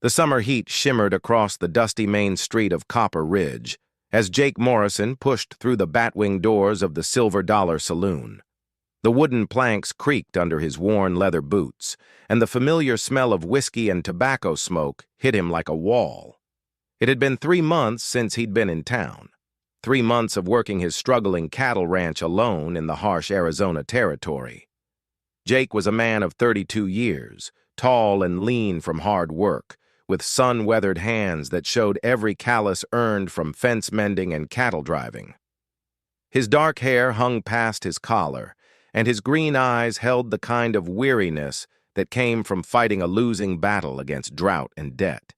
The summer heat shimmered across the dusty main street of Copper Ridge as Jake Morrison pushed through the batwing doors of the Silver Dollar Saloon. The wooden planks creaked under his worn leather boots, and the familiar smell of whiskey and tobacco smoke hit him like a wall. It had been 3 months since he'd been in town. 3 months of working his struggling cattle ranch alone in the harsh Arizona territory. Jake was a man of 32 years, tall and lean from hard work, with sun-weathered hands that showed every callus earned from fence mending and cattle driving. His dark hair hung past his collar, and his green eyes held the kind of weariness that came from fighting a losing battle against drought and debt.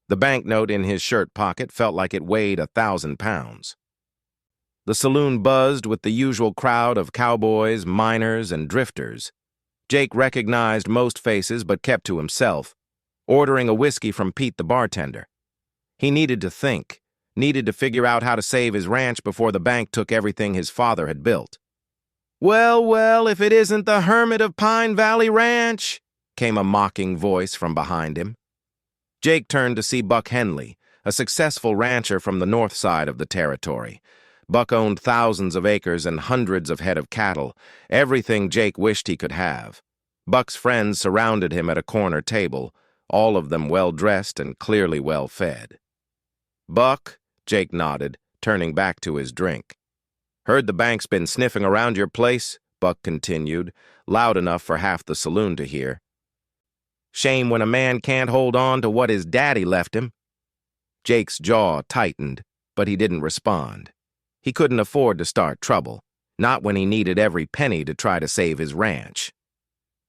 The banknote in his shirt pocket felt like it weighed 1,000 pounds. The saloon buzzed with the usual crowd of cowboys, miners, and drifters. Jake recognized most faces but kept to himself, ordering a whiskey from Pete the bartender. He needed to think, needed to figure out how to save his ranch before the bank took everything his father had built. Well, if it isn't the hermit of Pine Valley Ranch," came a mocking voice from behind him. Jake turned to see Buck Henley, a successful rancher from the north side of the territory. Buck owned thousands of acres and hundreds of head of cattle, everything Jake wished he could have. Buck's friends surrounded him at a corner table, all of them well-dressed and clearly well-fed. "Buck," Jake nodded, turning back to his drink. "Heard the bank's been sniffing around your place," Buck continued, loud enough for half the saloon to hear. "Shame when a man can't hold on to what his daddy left him." Jake's jaw tightened, but he didn't respond. He couldn't afford to start trouble, not when he needed every penny to try to save his ranch.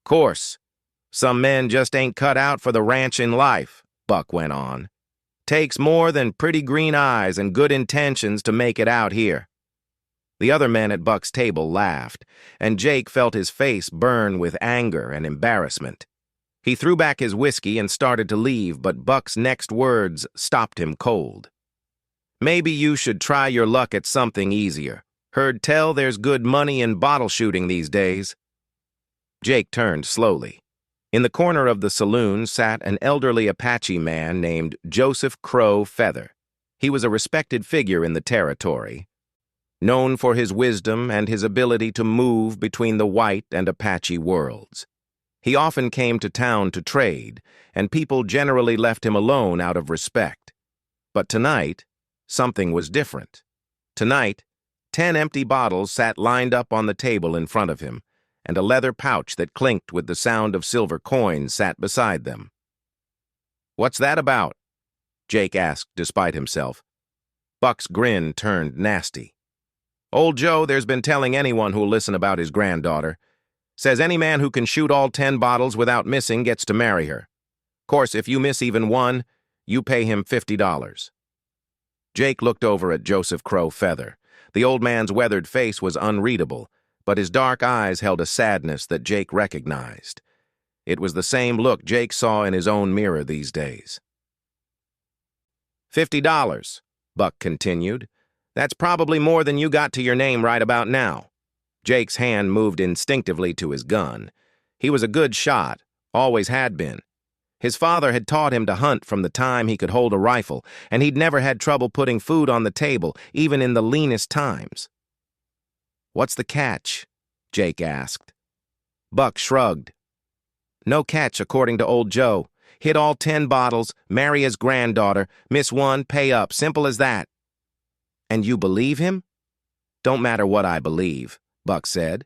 "Course, some men just ain't cut out for the ranchin' life," Buck went on. "Takes more than pretty green eyes and good intentions to make it out here." The other men at Buck's table laughed, and Jake felt his face burn with anger and embarrassment. He threw back his whiskey and started to leave, but Buck's next words stopped him cold. "Maybe you should try your luck at something easier. Heard tell there's good money in bottle shooting these days." Jake turned slowly. In the corner of the saloon sat an elderly Apache man named Joseph Crow Feather. He was a respected figure in the territory, known for his wisdom and his ability to move between the white and Apache worlds. He often came to town to trade, and people generally left him alone out of respect. But tonight, something was different. Tonight, 10 empty bottles sat lined up on the table in front of him, and a leather pouch that clinked with the sound of silver coins sat beside them. "What's that about?" Jake asked despite himself. Buck's grin turned nasty. "Old Joe there's been telling anyone who'll listen about his granddaughter. Says any man who can shoot all 10 bottles without missing gets to marry her. Course, if you miss even one, you pay him $50. Jake looked over at Joseph Crow Feather. The old man's weathered face was unreadable, but his dark eyes held a sadness that Jake recognized. It was the same look Jake saw in his own mirror these days. $50, Buck continued. That's probably more than you got to your name right about now. Jake's hand moved instinctively to his gun. He was a good shot, always had been. His father had taught him to hunt from the time he could hold a rifle, and he'd never had trouble putting food on the table, even in the leanest times. "What's the catch?" Jake asked. Buck shrugged. "No catch, according to old Joe. Hit all 10 bottles, marry his granddaughter, miss one, pay up, simple as that." "And you believe him?" "Don't matter what I believe," Buck said.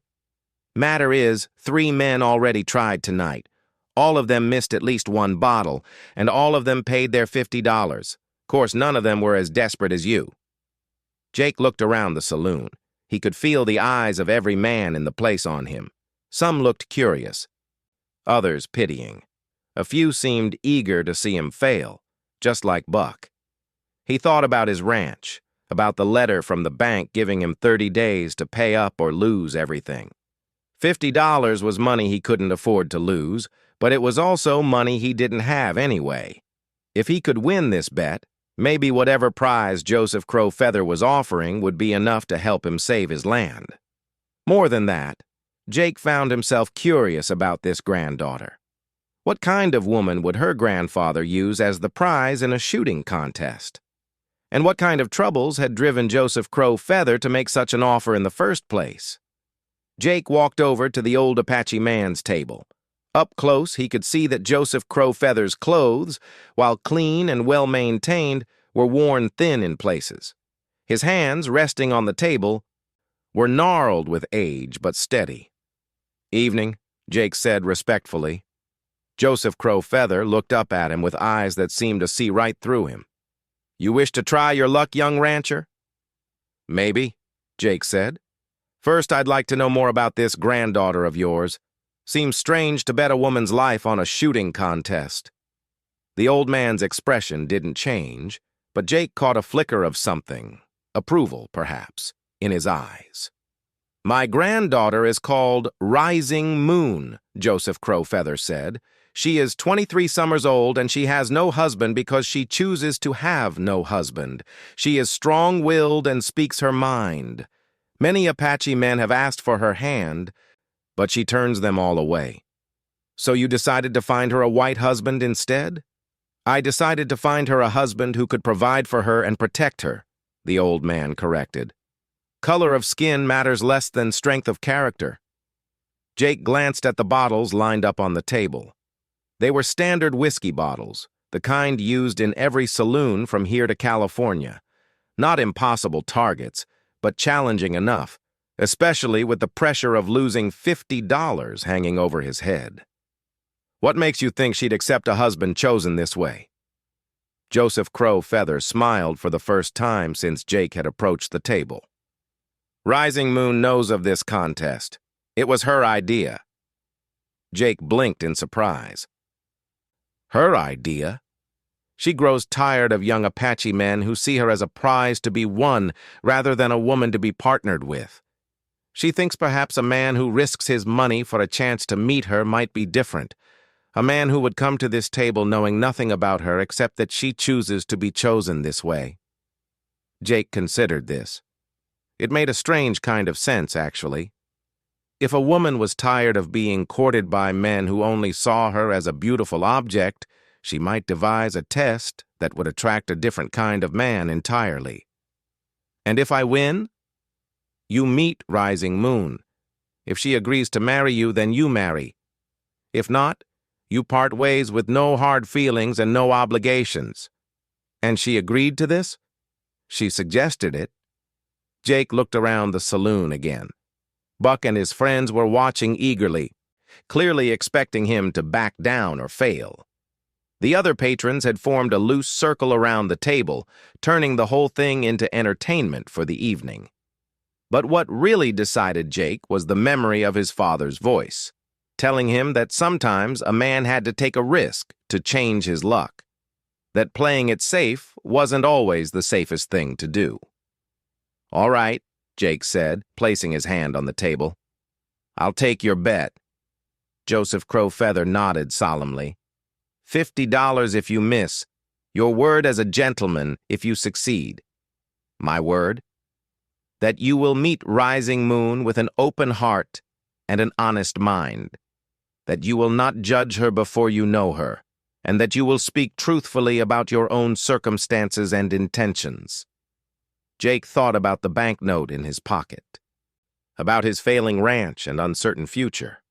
"Matter is, 3 men already tried tonight. All of them missed at least 1 bottle, and all of them paid their $50. Course, none of them were as desperate as you." Jake looked around the saloon. He could feel the eyes of every man in the place on him. Some looked curious, others pitying. A few seemed eager to see him fail, just like Buck. He thought about his ranch, about the letter from the bank giving him 30 days to pay up or lose everything. $50 was money he couldn't afford to lose, but it was also money he didn't have anyway. If he could win this bet, maybe whatever prize Joseph Crow Feather was offering would be enough to help him save his land. More than that, Jake found himself curious about this granddaughter. What kind of woman would her grandfather use as the prize in a shooting contest? And what kind of troubles had driven Joseph Crow Feather to make such an offer in the first place? Jake walked over to the old Apache man's table. Up close, he could see that Joseph Crow Feather's clothes, while clean and well-maintained, were worn thin in places. His hands, resting on the table, were gnarled with age but steady. "Evening," Jake said respectfully. Joseph Crow Feather looked up at him with eyes that seemed to see right through him. "You wish to try your luck, young rancher?" "Maybe," Jake said. "First, I'd like to know more about this granddaughter of yours. Seems strange to bet a woman's life on a shooting contest." The old man's expression didn't change, but Jake caught a flicker of something, approval perhaps, in his eyes. "My granddaughter is called Rising Moon," Joseph Crow Feather said. "She is 23 summers old, and she has no husband because she chooses to have no husband. She is strong-willed and speaks her mind. Many Apache men have asked for her hand, but she turns them all away. So you decided to find her a white husband instead?" "I decided to find her a husband who could provide for her and protect her," the old man corrected. "Color of skin matters less than strength of character." Jake glanced at the bottles lined up on the table. They were standard whiskey bottles, the kind used in every saloon from here to California. Not impossible targets, but challenging enough, especially with the pressure of losing $50 hanging over his head. "What makes you think she'd accept a husband chosen this way?" Joseph Crow Feather smiled for the first time since Jake had approached the table. "Rising Moon knows of this contest. It was her idea." Jake blinked in surprise. "Her idea?" "She grows tired of young Apache men who see her as a prize to be won rather than a woman to be partnered with. She thinks perhaps a man who risks his money for a chance to meet her might be different. A man who would come to this table knowing nothing about her except that she chooses to be chosen this way." Jake considered this. It made a strange kind of sense, actually. If a woman was tired of being courted by men who only saw her as a beautiful object, she might devise a test that would attract a different kind of man entirely. "And if I win?" "You meet Rising Moon. If she agrees to marry you, then you marry. If not, you part ways with no hard feelings and no obligations." "And she agreed to this?" "She suggested it." Jake looked around the saloon again. Buck and his friends were watching eagerly, clearly expecting him to back down or fail. The other patrons had formed a loose circle around the table, turning the whole thing into entertainment for the evening. But what really decided Jake was the memory of his father's voice, telling him that sometimes a man had to take a risk to change his luck, that playing it safe wasn't always the safest thing to do. "All right," Jake said, placing his hand on the table. "I'll take your bet." Joseph Crow Feather nodded solemnly. $50 if you miss. Your word as a gentleman if you succeed." "My word?" "That you will meet Rising Moon with an open heart and an honest mind. That you will not judge her before you know her, and that you will speak truthfully about your own circumstances and intentions." Jake thought about the banknote in his pocket, about his failing ranch and uncertain future.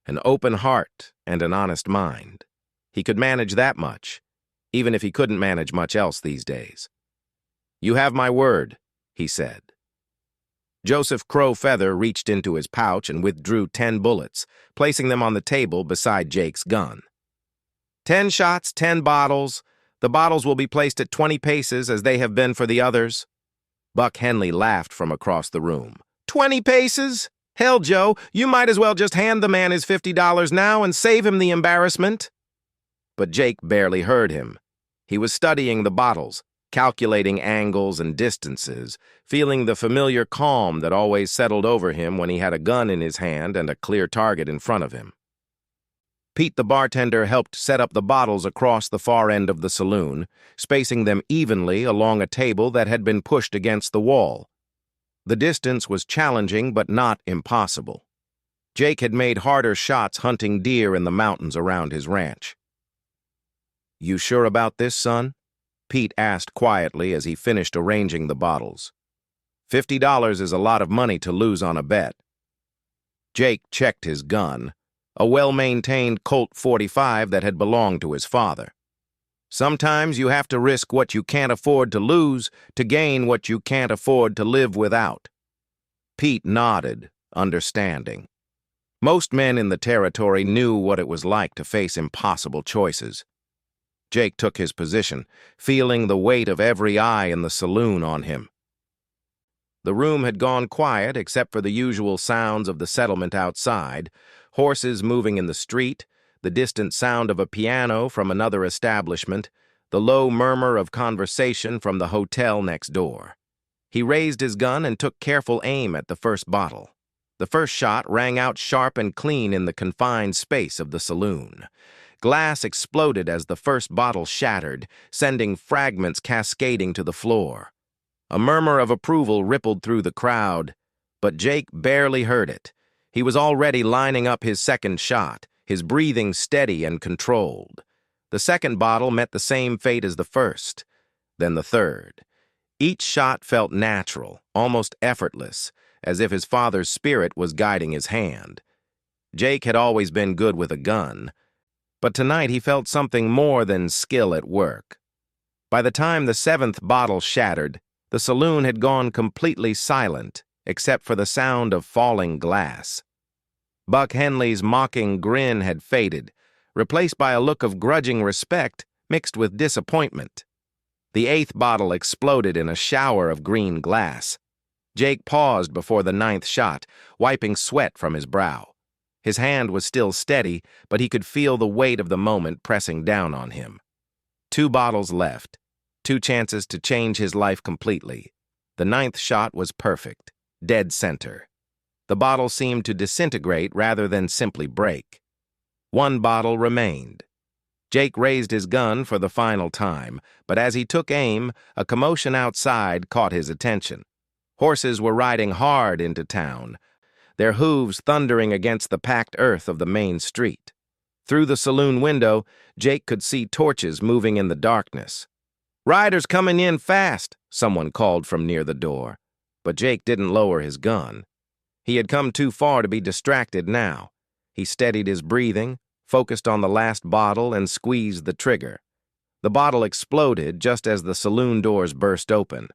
An open heart and an honest mind. He could manage that much, even if he couldn't manage much else these days. "You have my word," he said. Joseph Crow Feather reached into his pouch and withdrew 10 bullets, placing them on the table beside Jake's gun. 10 shots, 10 bottles. The bottles will be placed at 20 paces as they have been for the others." Buck Henley laughed from across the room. 20 paces? Hell, Joe, you might as well just hand the man his $50 now and save him the embarrassment. But Jake barely heard him. He was studying the bottles, calculating angles and distances, feeling the familiar calm that always settled over him when he had a gun in his hand and a clear target in front of him. Pete the bartender helped set up the bottles across the far end of the saloon, spacing them evenly along a table that had been pushed against the wall. The distance was challenging but not impossible. Jake had made harder shots hunting deer in the mountains around his ranch. "You sure about this, son?" Pete asked quietly as he finished arranging the bottles. $50 is a lot of money to lose on a bet. Jake checked his gun, a well-maintained Colt .45 that had belonged to his father. Sometimes you have to risk what you can't afford to lose to gain what you can't afford to live without. Pete nodded, understanding. Most men in the territory knew what it was like to face impossible choices. Jake took his position, feeling the weight of every eye in the saloon on him. The room had gone quiet except for the usual sounds of the settlement outside, horses moving in the street, the distant sound of a piano from another establishment, the low murmur of conversation from the hotel next door. He raised his gun and took careful aim at the first bottle. The first shot rang out sharp and clean in the confined space of the saloon. Glass exploded as the first bottle shattered, sending fragments cascading to the floor. A murmur of approval rippled through the crowd, but Jake barely heard it. He was already lining up his second shot, his breathing steady and controlled. The second bottle met the same fate as the first, then the third. Each shot felt natural, almost effortless, as if his father's spirit was guiding his hand. Jake had always been good with a gun, but tonight he felt something more than skill at work. By the time the seventh bottle shattered, the saloon had gone completely silent, except for the sound of falling glass. Buck Henley's mocking grin had faded, replaced by a look of grudging respect mixed with disappointment. The eighth bottle exploded in a shower of green glass. Jake paused before the ninth shot, wiping sweat from his brow. His hand was still steady, but he could feel the weight of the moment pressing down on him. 2 bottles left, 2 chances to change his life completely. The ninth shot was perfect, dead center. The bottle seemed to disintegrate rather than simply break. 1 bottle remained. Jake raised his gun for the final time, but as he took aim, a commotion outside caught his attention. Horses were riding hard into town, their hooves thundering against the packed earth of the main street. Through the saloon window, Jake could see torches moving in the darkness. "Riders coming in fast," someone called from near the door, but Jake didn't lower his gun. He had come too far to be distracted now. He steadied his breathing, focused on the last bottle, and squeezed the trigger. The bottle exploded just as the saloon doors burst open.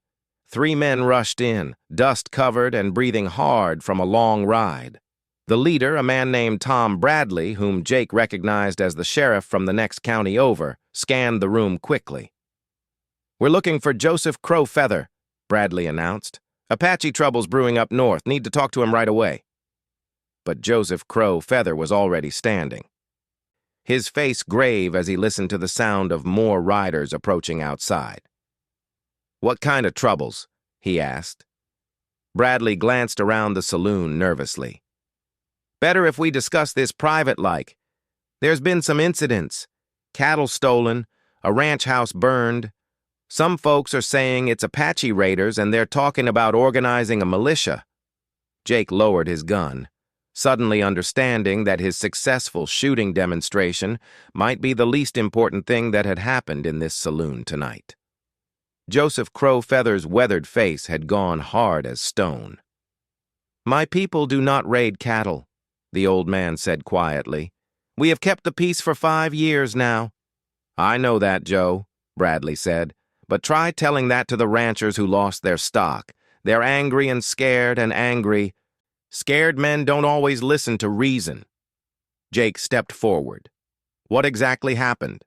3 men rushed in, dust-covered and breathing hard from a long ride. The leader, a man named Tom Bradley, whom Jake recognized as the sheriff from the next county over, scanned the room quickly. "We're looking for Joseph Crow Feather," Bradley announced. "Apache trouble's brewing up north. Need to talk to him right away." But Joseph Crow Feather was already standing, his face grave as he listened to the sound of more riders approaching outside. "What kind of troubles?" he asked. Bradley glanced around the saloon nervously. "Better if we discuss this private-like. There's been some incidents. Cattle stolen, a ranch house burned. Some folks are saying it's Apache raiders and they're talking about organizing a militia." Jake lowered his gun, suddenly understanding that his successful shooting demonstration might be the least important thing that had happened in this saloon tonight. Joseph Crow Feather's weathered face had gone hard as stone. "My people do not raid cattle," the old man said quietly. "We have kept the peace for 5 years now." "I know that, Joe," Bradley said. "But try telling that to the ranchers who lost their stock. They're angry and scared and angry. Scared men don't always listen to reason." Jake stepped forward. "What exactly happened?"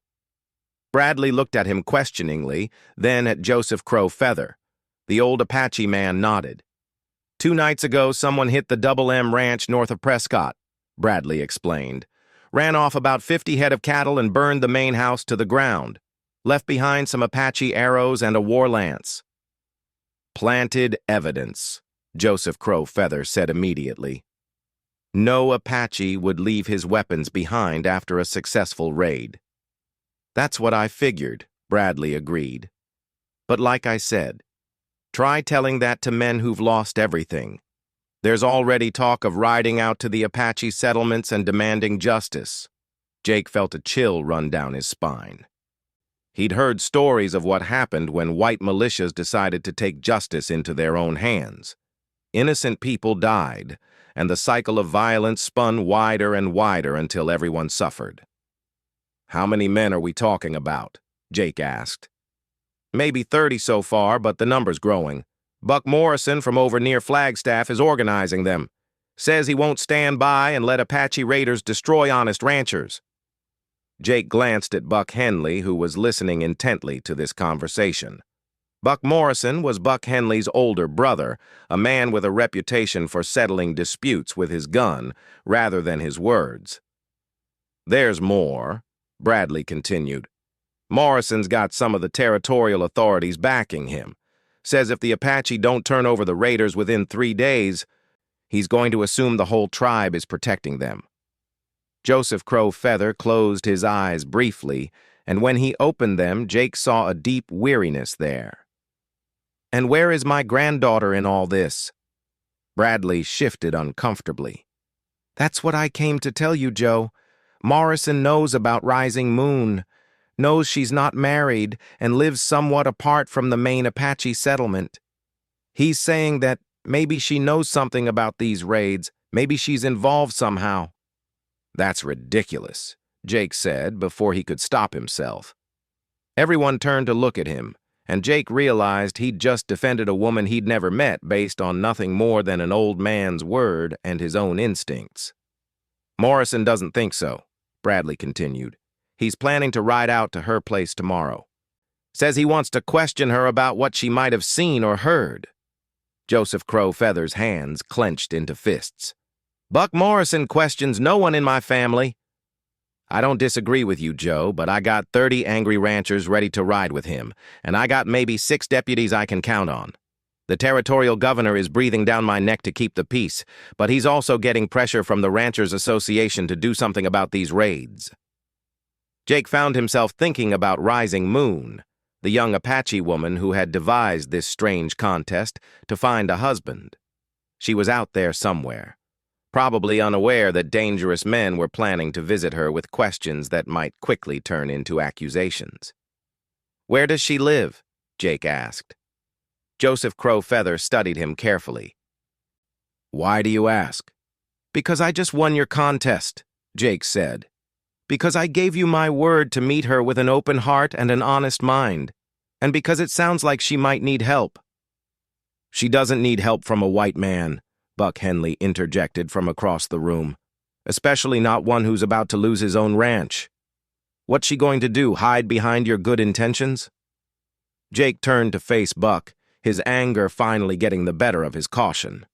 Bradley looked at him questioningly, then at Joseph Crow Feather. The old Apache man nodded. 2 nights ago, someone hit the Double M Ranch north of Prescott," Bradley explained. "Ran off about 50 head of cattle and burned the main house to the ground. Left behind some Apache arrows and a war lance." "Planted evidence," Joseph Crow Feather said immediately. "No Apache would leave his weapons behind after a successful raid." "That's what I figured," Bradley agreed. "But like I said, try telling that to men who've lost everything. There's already talk of riding out to the Apache settlements and demanding justice. Jake felt a chill run down his spine. He'd heard stories of what happened when white militias decided to take justice into their own hands. Innocent people died, and the cycle of violence spun wider and wider until everyone suffered. "How many men are we talking about?" Jake asked. "Maybe 30 so far, but the number's growing. Buck Morrison from over near Flagstaff is organizing them. Says he won't stand by and let Apache raiders destroy honest ranchers." Jake glanced at Buck Henley, who was listening intently to this conversation. Buck Morrison was Buck Henley's older brother, a man with a reputation for settling disputes with his gun rather than his words. "There's more," Bradley continued. "Morrison's got some of the territorial authorities backing him. Says if the Apache don't turn over the raiders within 3 days, he's going to assume the whole tribe is protecting them." Joseph Crow Feather closed his eyes briefly, and when he opened them, Jake saw a deep weariness there. "And where is my granddaughter in all this?" Bradley shifted uncomfortably. "That's what I came to tell you, Joe. Morrison knows about Rising Moon, knows she's not married, and lives somewhat apart from the main Apache settlement. He's saying that maybe she knows something about these raids, maybe she's involved somehow." "That's ridiculous," Jake said before he could stop himself. Everyone turned to look at him, and Jake realized he'd just defended a woman he'd never met based on nothing more than an old man's word and his own instincts. "Morrison doesn't think so," Bradley continued. "He's planning to ride out to her place tomorrow. Says he wants to question her about what she might have seen or heard." Joseph Crow Feather's hands clenched into fists. "Buck Morrison questions no one in my family." "I don't disagree with you, Joe, but I got 30 angry ranchers ready to ride with him, and I got maybe 6 deputies I can count on. The territorial governor is breathing down my neck to keep the peace, but he's also getting pressure from the Ranchers Association to do something about these raids." Jake found himself thinking about Rising Moon, the young Apache woman who had devised this strange contest to find a husband. She was out there somewhere, probably unaware that dangerous men were planning to visit her with questions that might quickly turn into accusations. "Where does she live?" Jake asked. Joseph Crow Feather studied him carefully. "Why do you ask?" "Because I just won your contest," Jake said. "Because I gave you my word to meet her with an open heart and an honest mind. And because it sounds like she might need help." "She doesn't need help from a white man," Buck Henley interjected from across the room. "Especially not one who's about to lose his own ranch. What's she going to do, hide behind your good intentions?" Jake turned to face Buck, his anger finally getting the better of his caution.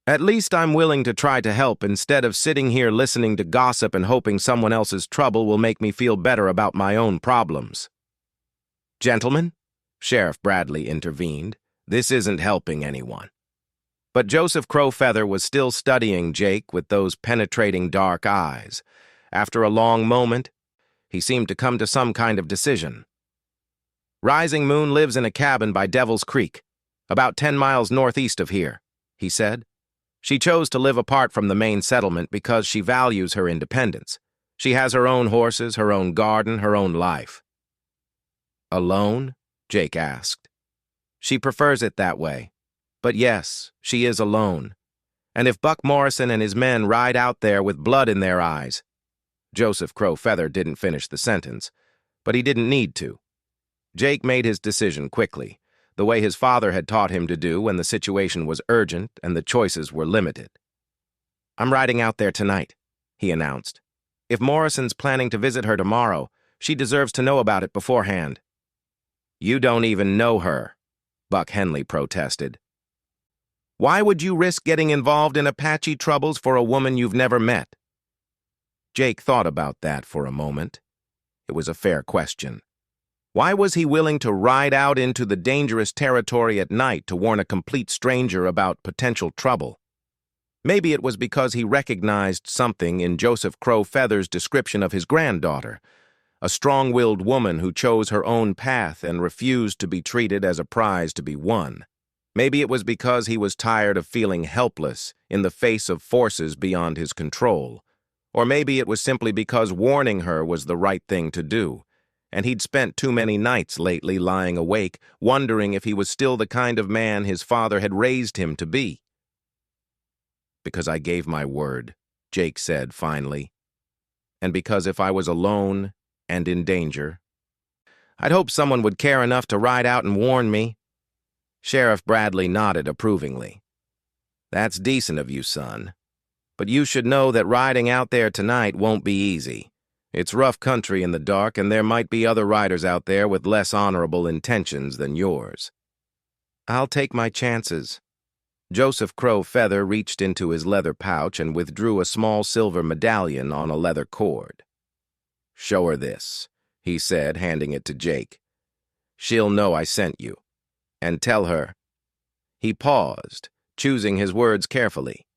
"At least I'm willing to try to help instead of sitting here listening to gossip and hoping someone else's trouble will make me feel better about my own problems." "Gentlemen," Sheriff Bradley intervened, "this isn't helping anyone." But Joseph Crow Feather was still studying Jake with those penetrating dark eyes. After a long moment, he seemed to come to some kind of decision. "Rising Moon lives in a cabin by Devil's Creek, about 10 miles northeast of here," he said. "She chose to live apart from the main settlement because she values her independence. She has her own horses, her own garden, her own life." "Alone?" Jake asked. "She prefers it that way. But yes, she is alone. And if Buck Morrison and his men ride out there with blood in their eyes—" Joseph Crow Feather didn't finish the sentence, but he didn't need to. Jake made his decision quickly, the way his father had taught him to do when the situation was urgent and the choices were limited. "I'm riding out there tonight," he announced. "If Morrison's planning to visit her tomorrow, she deserves to know about it beforehand." "You don't even know her," Buck Henley protested. "Why would you risk getting involved in Apache troubles for a woman you've never met?" Jake thought about that for a moment. It was a fair question. Why was he willing to ride out into the dangerous territory at night to warn a complete stranger about potential trouble? Maybe it was because he recognized something in Joseph Crow Feather's description of his granddaughter, a strong-willed woman who chose her own path and refused to be treated as a prize to be won. Maybe it was because he was tired of feeling helpless in the face of forces beyond his control. Or maybe it was simply because warning her was the right thing to do, and he'd spent too many nights lately lying awake, wondering if he was still the kind of man his father had raised him to be. "Because I gave my word," Jake said finally. "And because if I was alone and in danger, I'd hope someone would care enough to ride out and warn me." Sheriff Bradley nodded approvingly. "That's decent of you, son. But you should know that riding out there tonight won't be easy. It's rough country in the dark, and there might be other riders out there with less honorable intentions than yours." "I'll take my chances." Joseph Crow Feather reached into his leather pouch and withdrew a small silver medallion on a leather cord. "Show her this," he said, handing it to Jake. "She'll know I sent you. And tell her—" He paused, choosing his words carefully.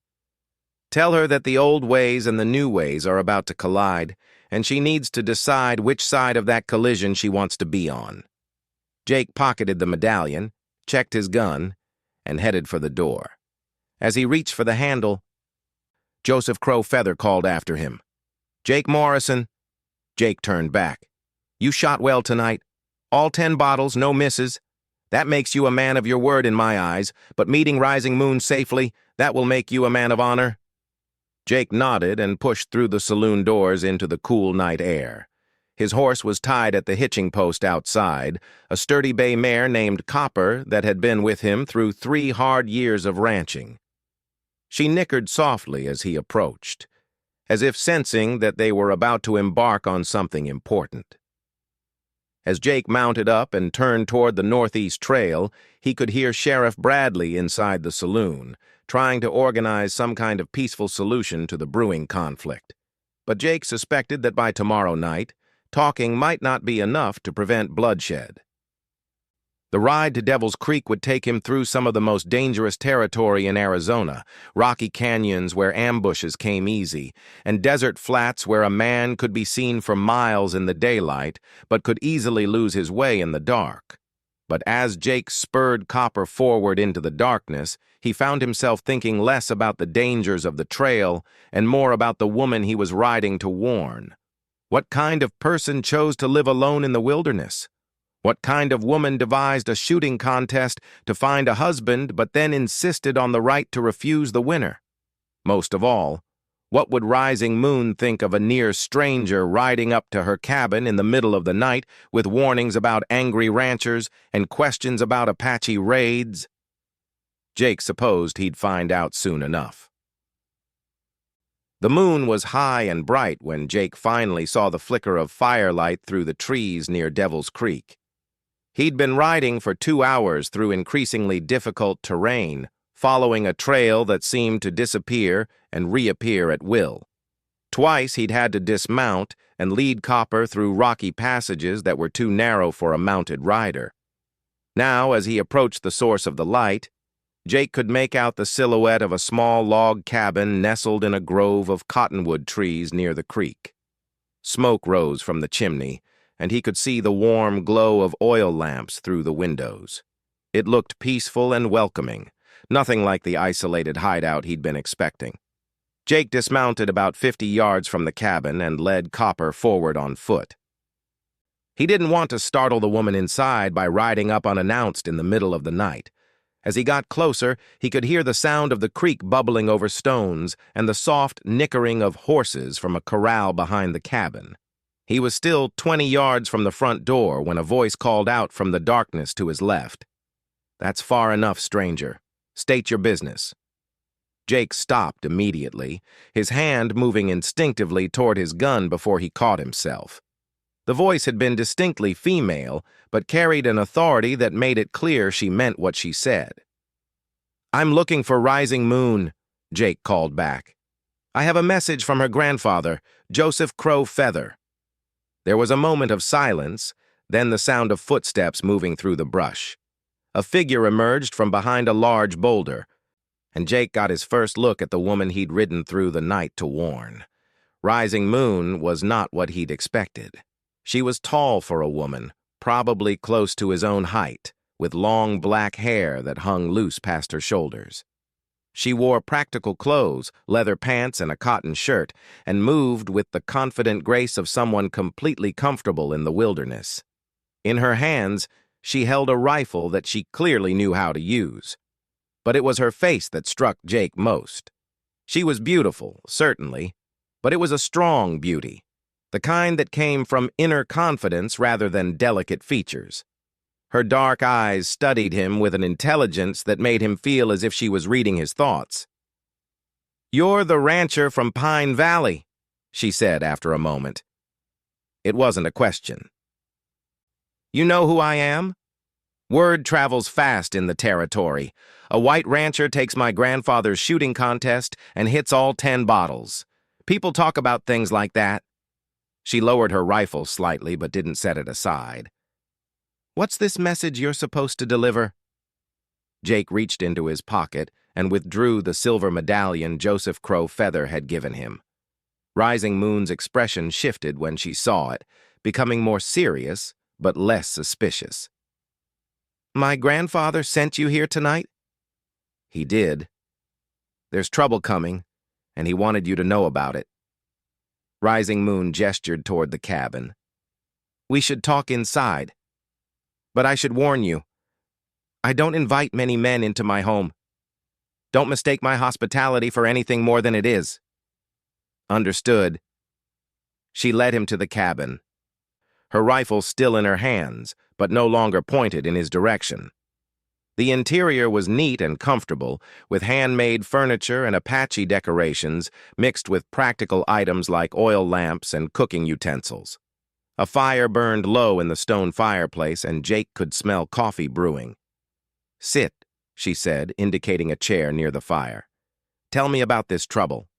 "Tell her that the old ways and the new ways are about to collide, and she needs to decide which side of that collision she wants to be on." Jake pocketed the medallion, checked his gun, and headed for the door. As he reached for the handle, Joseph Crow Feather called after him. "Jake Morrison." Jake turned back. "You shot well tonight. All 10 bottles, no misses. That makes you a man of your word in my eyes, but meeting Rising Moon safely, that will make you a man of honor." Jake nodded and pushed through the saloon doors into the cool night air. His horse was tied at the hitching post outside, a sturdy bay mare named Copper that had been with him through 3 hard years of ranching. She nickered softly as he approached, as if sensing that they were about to embark on something important. As Jake mounted up and turned toward the northeast trail, he could hear Sheriff Bradley inside the saloon, trying to organize some kind of peaceful solution to the brewing conflict. But Jake suspected that by tomorrow night, talking might not be enough to prevent bloodshed. The ride to Devil's Creek would take him through some of the most dangerous territory in Arizona, rocky canyons where ambushes came easy, and desert flats where a man could be seen for miles in the daylight, but could easily lose his way in the dark. But as Jake spurred Copper forward into the darkness, he found himself thinking less about the dangers of the trail and more about the woman he was riding to warn. What kind of person chose to live alone in the wilderness? What kind of woman devised a shooting contest to find a husband but then insisted on the right to refuse the winner? Most of all, what would Rising Moon think of a near stranger riding up to her cabin in the middle of the night with warnings about angry ranchers and questions about Apache raids? Jake supposed he'd find out soon enough. The moon was high and bright when Jake finally saw the flicker of firelight through the trees near Devil's Creek. He'd been riding for 2 hours through increasingly difficult terrain, following a trail that seemed to disappear and reappear at will. Twice he'd had to dismount and lead Copper through rocky passages that were too narrow for a mounted rider. Now, as he approached the source of the light, Jake could make out the silhouette of a small log cabin nestled in a grove of cottonwood trees near the creek. Smoke rose from the chimney, and he could see the warm glow of oil lamps through the windows. It looked peaceful and welcoming, nothing like the isolated hideout he'd been expecting. Jake dismounted about 50 yards from the cabin and led Copper forward on foot. He didn't want to startle the woman inside by riding up unannounced in the middle of the night. As he got closer, he could hear the sound of the creek bubbling over stones and the soft nickering of horses from a corral behind the cabin. He was still 20 yards from the front door when a voice called out from the darkness to his left. "That's far enough, stranger. State your business." Jake stopped immediately, his hand moving instinctively toward his gun before he caught himself. The voice had been distinctly female, but carried an authority that made it clear she meant what she said. "I'm looking for Rising Moon," Jake called back. "I have a message from her grandfather, Joseph Crow Feather." There was a moment of silence, then the sound of footsteps moving through the brush. A figure emerged from behind a large boulder, and Jake got his first look at the woman he'd ridden through the night to warn. Rising Moon was not what he'd expected. She was tall for a woman, probably close to his own height, with long black hair that hung loose past her shoulders. She wore practical clothes, leather pants, and a cotton shirt, and moved with the confident grace of someone completely comfortable in the wilderness. In her hands, she held a rifle that she clearly knew how to use. But it was her face that struck Jake most. She was beautiful, certainly, but it was a strong beauty, the kind that came from inner confidence rather than delicate features. Her dark eyes studied him with an intelligence that made him feel as if she was reading his thoughts. "You're the rancher from Pine Valley," she said after a moment. It wasn't a question. "You know who I am? Word travels fast in the territory. A white rancher takes my grandfather's shooting contest and hits all 10 bottles. People talk about things like that." She lowered her rifle slightly but didn't set it aside. "What's this message you're supposed to deliver?" Jake reached into his pocket and withdrew the silver medallion Joseph Crow Feather had given him. Rising Moon's expression shifted when she saw it, becoming more serious but less suspicious. "My grandfather sent you here tonight?" "He did. There's trouble coming, and he wanted you to know about it." Rising Moon gestured toward the cabin. "We should talk inside. But I should warn you, I don't invite many men into my home. Don't mistake my hospitality for anything more than it is." "Understood." She led him to the cabin, her rifle still in her hands, but no longer pointed in his direction. The interior was neat and comfortable, with handmade furniture and Apache decorations mixed with practical items like oil lamps and cooking utensils. A fire burned low in the stone fireplace, and Jake could smell coffee brewing. "Sit," she said, indicating a chair near the fire. "Tell me about this trouble."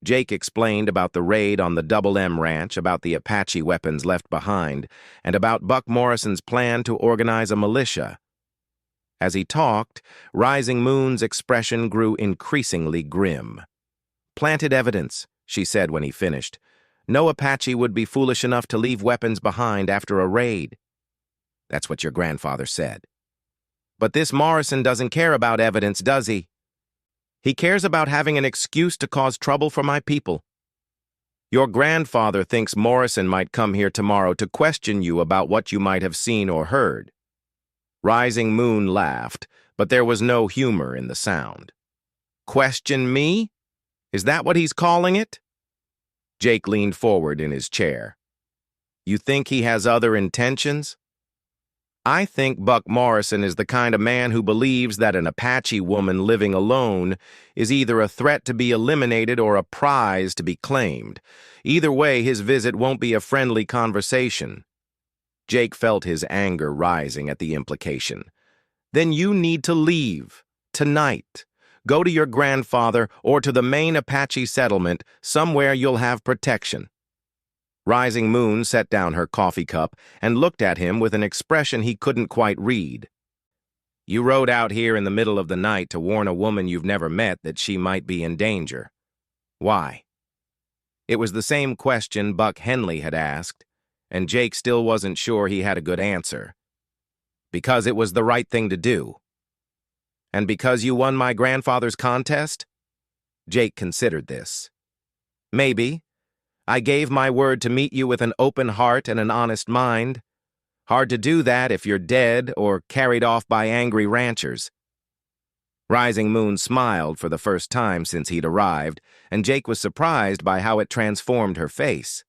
Jake explained about the raid on the Double M Ranch, about the Apache weapons left behind, and about Buck Morrison's plan to organize a militia. As he talked, Rising Moon's expression grew increasingly grim. "Planted evidence," she said when he finished. "No Apache would be foolish enough to leave weapons behind after a raid." "That's what your grandfather said." "But this Morrison doesn't care about evidence, does he? He cares about having an excuse to cause trouble for my people. Your grandfather thinks Morrison might come here tomorrow to question you about what you might have seen or heard." Rising Moon laughed, but there was no humor in the sound. "Question me? Is that what he's calling it?" Jake leaned forward in his chair. "You think he has other intentions?" "I think Buck Morrison is the kind of man who believes that an Apache woman living alone is either a threat to be eliminated or a prize to be claimed. Either way, his visit won't be a friendly conversation." Jake felt his anger rising at the implication. "Then you need to leave. Tonight. Go to your grandfather or to the main Apache settlement, somewhere you'll have protection." Rising Moon set down her coffee cup and looked at him with an expression he couldn't quite read. "You rode out here in the middle of the night to warn a woman you've never met that she might be in danger. Why?" It was the same question Buck Henley had asked, and Jake still wasn't sure he had a good answer. "Because it was the right thing to do." "And because you won my grandfather's contest?" Jake considered this. "Maybe. I gave my word to meet you with an open heart and an honest mind. Hard to do that if you're dead or carried off by angry ranchers." Rising Moon smiled for the first time since he'd arrived, and Jake was surprised by how it transformed her face.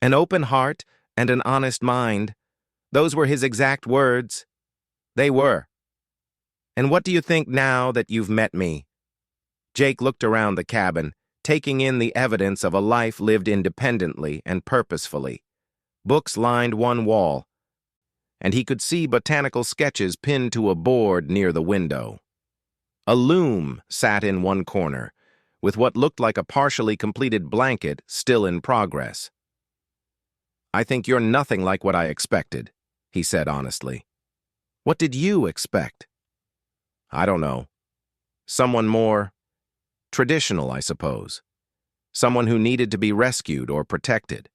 "An open heart and an honest mind. Those were his exact words." "They were. And what do you think now that you've met me?" Jake looked around the cabin, taking in the evidence of a life lived independently and purposefully. Books lined one wall, and he could see botanical sketches pinned to a board near the window. A loom sat in one corner, with what looked like a partially completed blanket still in progress. "I think you're nothing like what I expected," he said honestly. "What did you expect?" "I don't know. Someone more traditional, I suppose. Someone who needed to be rescued or protected."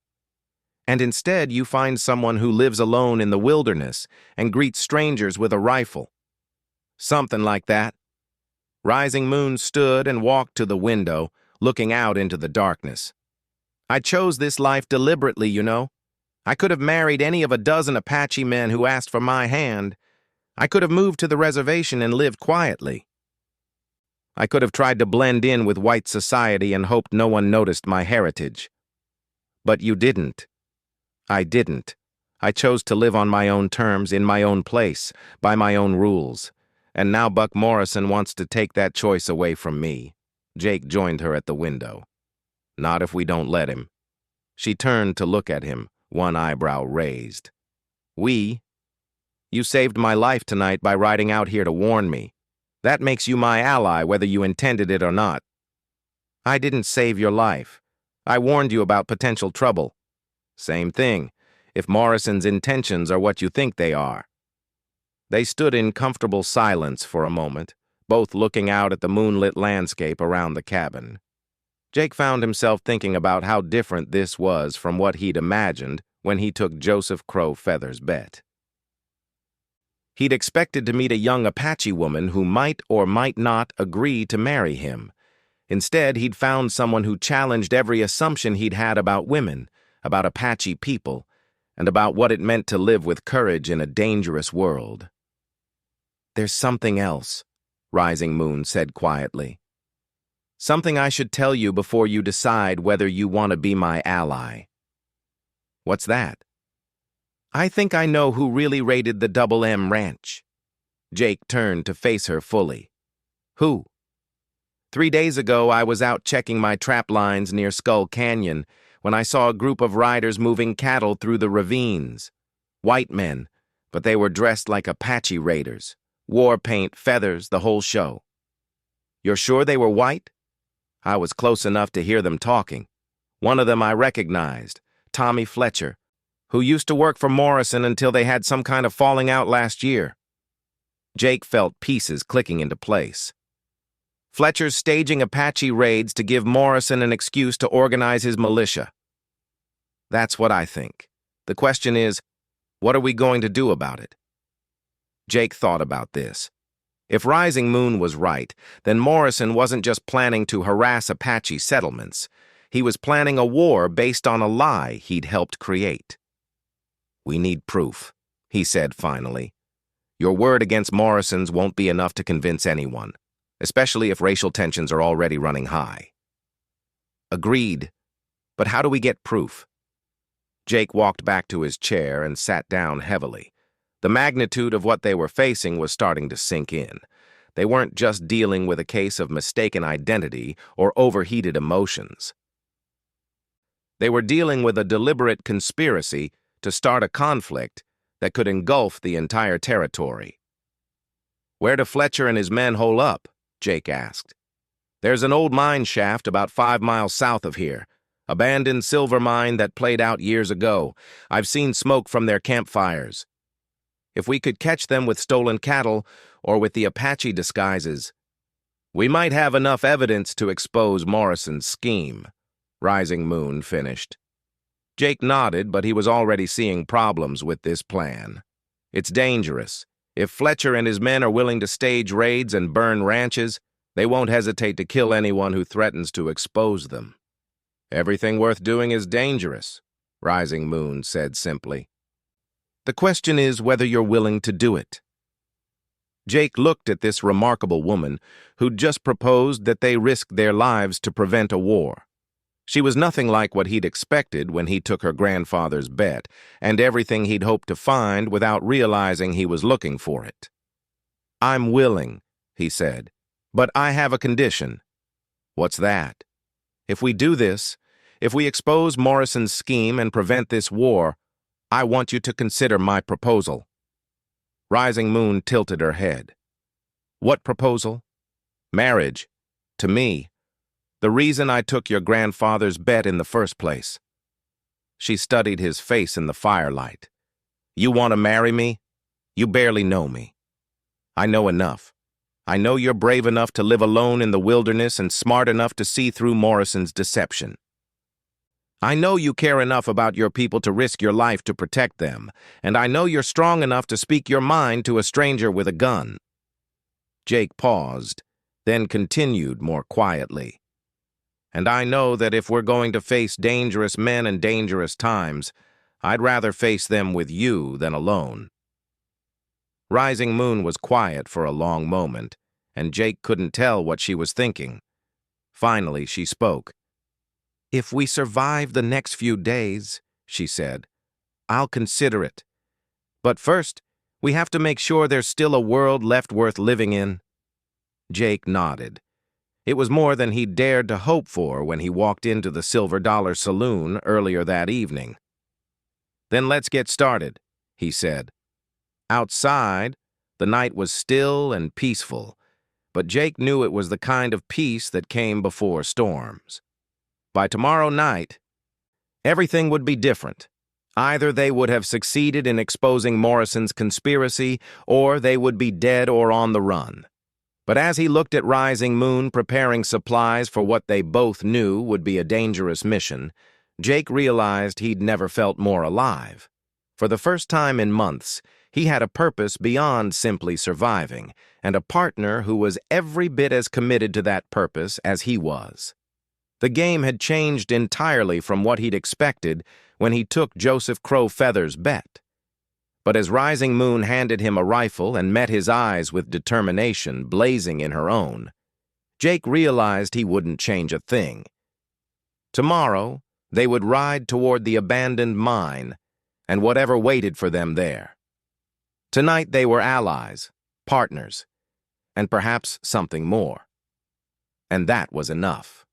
And instead you find someone who lives alone in the wilderness and greets strangers with a rifle. Something like that. Rising Moon stood and walked to the window, looking out into the darkness. I chose this life deliberately, you know. I could have married any of a dozen Apache men who asked for my hand. I could have moved to the reservation and lived quietly. I could have tried to blend in with white society and hoped no one noticed my heritage. But you didn't. I didn't. I chose to live on my own terms, in my own place, by my own rules. And now Buck Morrison wants to take that choice away from me. Jake joined her at the window. Not if we don't let him. She turned to look at him, one eyebrow raised. We? You saved my life tonight by riding out here to warn me. That makes you my ally, whether you intended it or not. I didn't save your life. I warned you about potential trouble. Same thing, if Morrison's intentions are what you think they are. They stood in comfortable silence for a moment, both looking out at the moonlit landscape around the cabin. Jake found himself thinking about how different this was from what he'd imagined when he took Joseph Crow Feather's bet. He'd expected to meet a young Apache woman who might or might not agree to marry him. Instead, he'd found someone who challenged every assumption he'd had about women, about Apache people, and about what it meant to live with courage in a dangerous world. There's something else, Rising Moon said quietly. Something I should tell you before you decide whether you want to be my ally. What's that? I think I know who really raided the Double M Ranch. Jake turned to face her fully. Who? 3 days ago, I was out checking my trap lines near Skull Canyon when I saw a group of riders moving cattle through the ravines. White men, but they were dressed like Apache raiders. War paint, feathers, the whole show. You're sure they were white? I was close enough to hear them talking. One of them I recognized, Tommy Fletcher, who used to work for Morrison until they had some kind of falling out last year. Jake felt pieces clicking into place. Fletcher's staging Apache raids to give Morrison an excuse to organize his militia. That's what I think. The question is, what are we going to do about it? Jake thought about this. If Rising Moon was right, then Morrison wasn't just planning to harass Apache settlements. He was planning a war based on a lie he'd helped create. We need proof, he said finally. Your word against Morrison's won't be enough to convince anyone, especially if racial tensions are already running high. Agreed. But how do we get proof? Jake walked back to his chair and sat down heavily. The magnitude of what they were facing was starting to sink in. They weren't just dealing with a case of mistaken identity or overheated emotions. They were dealing with a deliberate conspiracy to start a conflict that could engulf the entire territory. Where do Fletcher and his men hole up? Jake asked. There's an old mine shaft about 5 miles south of here. Abandoned silver mine that played out years ago. I've seen smoke from their campfires. If we could catch them with stolen cattle or with the Apache disguises, we might have enough evidence to expose Morrison's scheme, Rising Moon finished. Jake nodded, but he was already seeing problems with this plan. It's dangerous. If Fletcher and his men are willing to stage raids and burn ranches, they won't hesitate to kill anyone who threatens to expose them. Everything worth doing is dangerous, Rising Moon said simply. The question is whether you're willing to do it. Jake looked at this remarkable woman who'd just proposed that they risk their lives to prevent a war. She was nothing like what he'd expected when he took her grandfather's bet, and everything he'd hoped to find without realizing he was looking for it. I'm willing, he said, but I have a condition. What's that? If we do this, if we expose Morrison's scheme and prevent this war, I want you to consider my proposal. Rising Moon tilted her head. What proposal? Marriage. To me. The reason I took your grandfather's bet in the first place. She studied his face in the firelight. You want to marry me? You barely know me. I know enough. I know you're brave enough to live alone in the wilderness and smart enough to see through Morrison's deception. I know you care enough about your people to risk your life to protect them, and I know you're strong enough to speak your mind to a stranger with a gun." Jake paused, then continued more quietly. "And I know that if we're going to face dangerous men and dangerous times, I'd rather face them with you than alone." Rising Moon was quiet for a long moment, and Jake couldn't tell what she was thinking. Finally, she spoke. "If we survive the next few days," she said, "I'll consider it. But first, we have to make sure there's still a world left worth living in." Jake nodded. It was more than he'd dared to hope for when he walked into the Silver Dollar Saloon earlier that evening. "Then let's get started," he said. Outside, the night was still and peaceful, but Jake knew it was the kind of peace that came before storms. By tomorrow night, everything would be different. Either they would have succeeded in exposing Morrison's conspiracy, or they would be dead or on the run. But as he looked at Rising Moon preparing supplies for what they both knew would be a dangerous mission, Jake realized he'd never felt more alive. For the first time in months, he had a purpose beyond simply surviving, and a partner who was every bit as committed to that purpose as he was. The game had changed entirely from what he'd expected when he took Joseph Crow Feather's bet. But as Rising Moon handed him a rifle and met his eyes with determination blazing in her own, Jake realized he wouldn't change a thing. Tomorrow, they would ride toward the abandoned mine and whatever waited for them there. Tonight they were allies, partners, and perhaps something more. And that was enough.